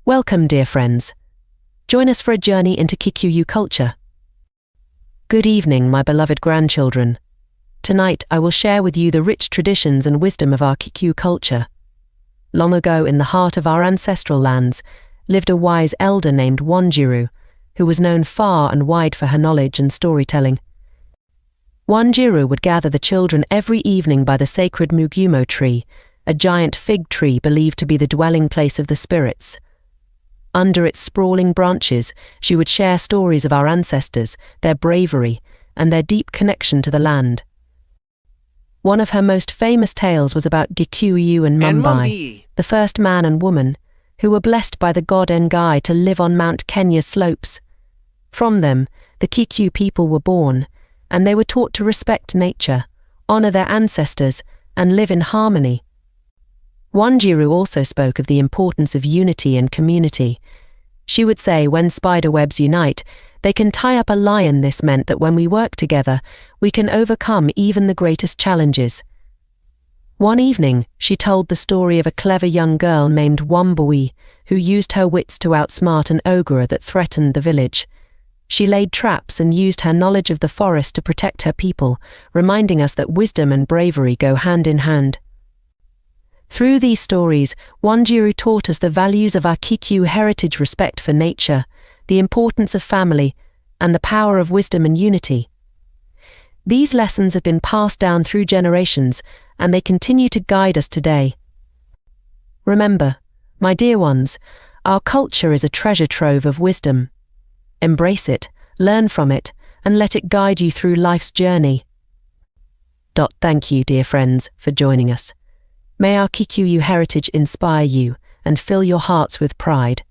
Welcome, dear friends. Join us for a journey into Kikuyu culture. Good evening, my beloved grandchildren. Tonight I will share with you the rich traditions and wisdom of our Kikuyu culture. Long ago, in the heart of our ancestral lands, lived a wise elder named Wanjiru, who was known far and wide for her knowledge and storytelling. Wanjiru would gather the children every evening by the sacred Mugumo tree, a giant fig tree believed to be the dwelling place of the spirits. Under its sprawling branches, she would share stories of our ancestors, their bravery, and their deep connection to the land. One of her most famous tales was about Kikuyu and Mumbai, the first man and woman, who were blessed by the god Ngai to live on Mount Kenya's slopes. From them, the Kikuyu people were born, and they were taught to respect nature, honor their ancestors, and live in harmony. Wanjiru also spoke of the importance of unity and community. She would say when spider webs unite, they can tie up a lion. This meant that when we work together, we can overcome even the greatest challenges. One evening, she told the story of a clever young girl named Wambui, who used her wits to outsmart an ogre that threatened the village. She laid traps and used her knowledge of the forest to protect her people, reminding us that wisdom and bravery go hand in hand. Through these stories, Wanjiru taught us the values of our Kikuyu heritage: respect for nature, the importance of family, and the power of wisdom and unity. These lessons have been passed down through generations, and they continue to guide us today. Remember, my dear ones, our culture is a treasure trove of wisdom. Embrace it, learn from it, and let it guide you through life's journey. Thank you, dear friends, for joining us. May our Kikuyu heritage inspire you and fill your hearts with pride.